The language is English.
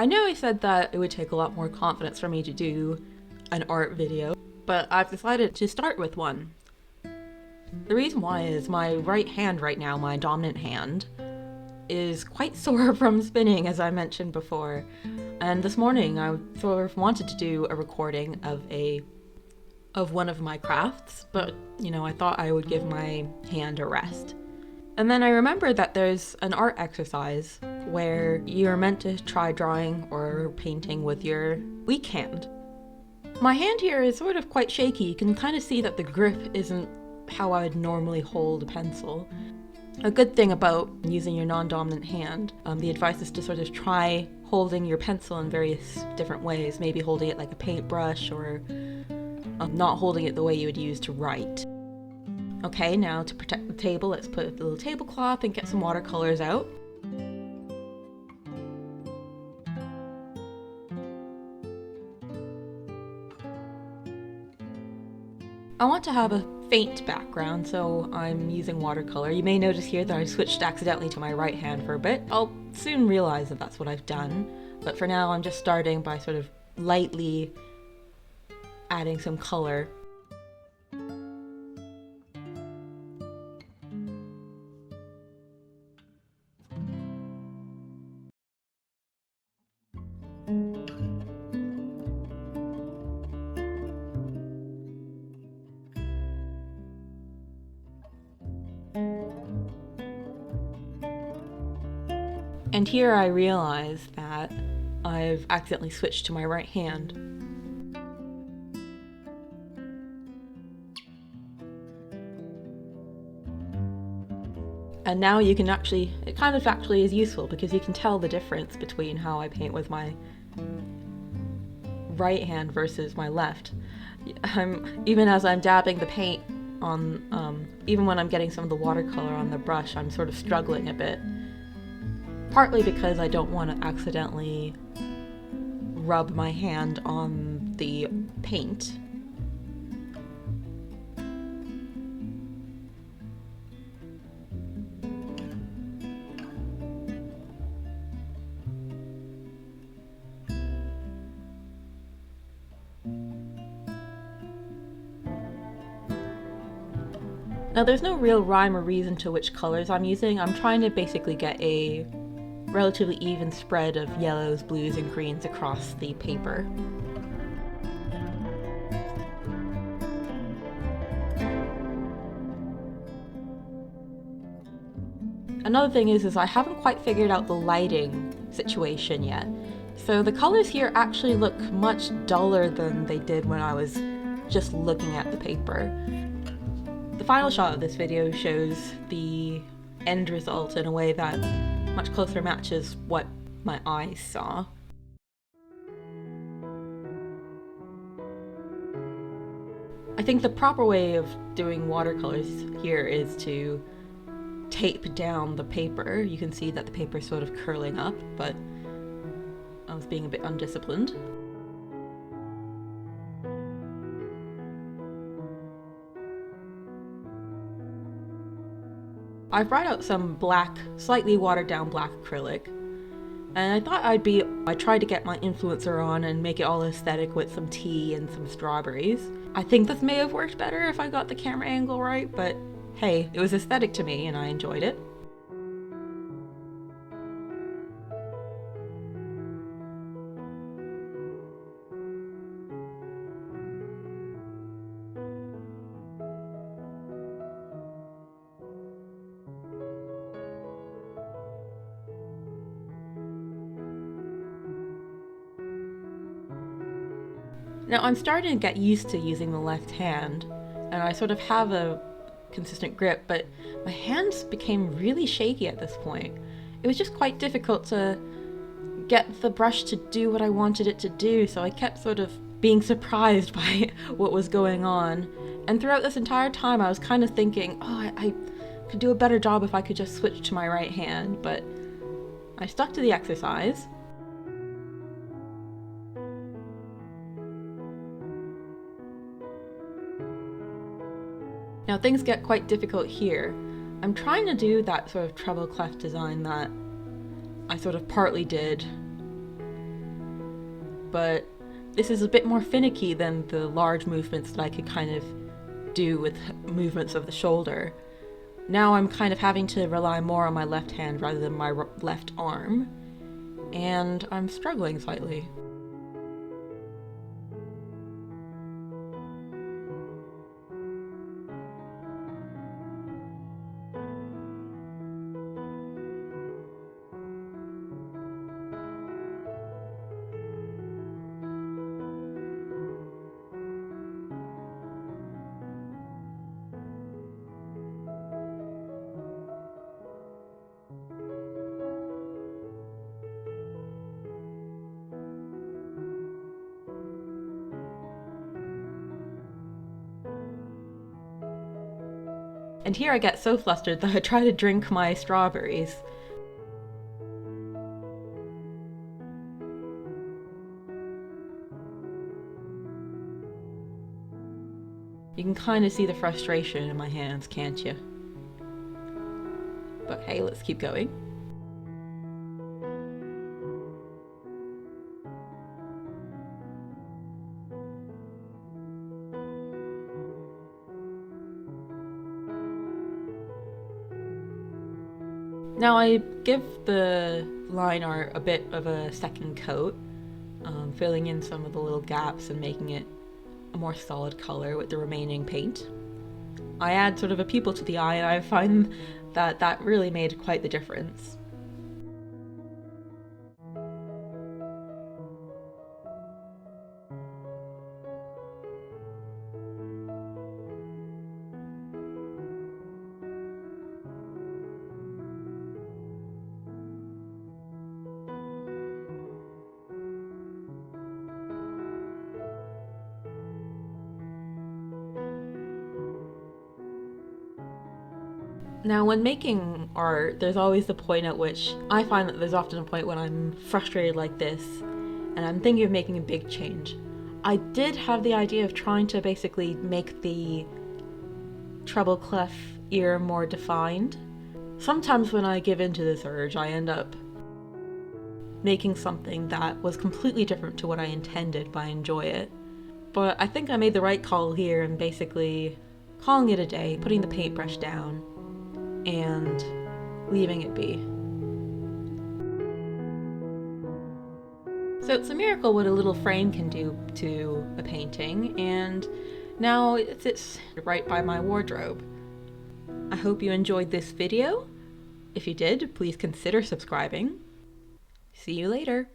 know I said that it would take a lot more confidence for me to do an art video, but I've decided to start with one. The reason why is my right hand right now, my dominant hand, is quite sore from spinning, as I mentioned before. And this morning I sort of wanted to do a recording of one of my crafts, but I thought I would give my hand a rest. And then I remembered that there's an art exercise where you're meant to try drawing or painting with your weak hand. My hand here is sort of quite shaky. You can kind of see that the grip isn't how I would normally hold a pencil. A good thing about using your non-dominant hand, the advice is to sort of try holding your pencil in various different ways, maybe holding it like a paintbrush or not holding it the way you would use to write. Okay, now to protect the table, let's put a little tablecloth and get some watercolors out. I want to have a faint background, so I'm using watercolor. You may notice here that I switched accidentally to my right hand for a bit. I'll soon realize that that's what I've done, but for now I'm just starting by sort of lightly adding some color. And here I realize that I've accidentally switched to my right hand. And now you can it kind of actually is useful because you can tell the difference between how I paint with my right hand versus my left. Even as I'm dabbing the paint on, even when I'm getting some of the watercolor on the brush, I'm sort of struggling a bit. Partly because I don't want to accidentally rub my hand on the paint. Now there's no real rhyme or reason to which colors I'm using. I'm trying to basically get a relatively even spread of yellows, blues, and greens across the paper. Another thing is I haven't quite figured out the lighting situation yet. So the colors here actually look much duller than they did when I was just looking at the paper. The final shot of this video shows the end result in a way that much closer matches what my eyes saw. I think the proper way of doing watercolors here is to tape down the paper. You can see that the paper is sort of curling up, but I was being a bit undisciplined. I've brought out some black, slightly watered down black acrylic, and I thought I tried to get my influencer on and make it all aesthetic with some tea and some strawberries. I think this may have worked better if I got the camera angle right, but hey, it was aesthetic to me and I enjoyed it. Now I'm starting to get used to using the left hand, and I sort of have a consistent grip, but my hands became really shaky at this point. It was just quite difficult to get the brush to do what I wanted it to do, so I kept sort of being surprised by what was going on. And throughout this entire time I was kind of thinking, oh, I could do a better job if I could just switch to my right hand, but I stuck to the exercise. Now things get quite difficult here. I'm trying to do that sort of treble clef design that I sort of partly did but this is a bit more finicky than the large movements that I could kind of do with movements of the shoulder. Now I'm kind of having to rely more on my left hand rather than my left arm, and I'm struggling slightly. And here I get so flustered that I try to drink my strawberries. You can kind of see the frustration in my hands, can't you? But hey, let's keep going. Now I give the line art a bit of a second coat, filling in some of the little gaps and making it a more solid color with the remaining paint. I add sort of a pupil to the eye, and I find that that really made quite the difference. Now, when making art, there's always the point at which I find that there's often a point when I'm frustrated like this and I'm thinking of making a big change. I did have the idea of trying to basically make the treble clef ear more defined. Sometimes when I give in to this urge, I end up making something that was completely different to what I intended by enjoy it. But I think I made the right call here and basically calling it a day, putting the paintbrush down, and leaving it be. So it's a miracle what a little frame can do to a painting, and now it sits right by my wardrobe. I hope you enjoyed this video. If you did, please consider subscribing. See you later.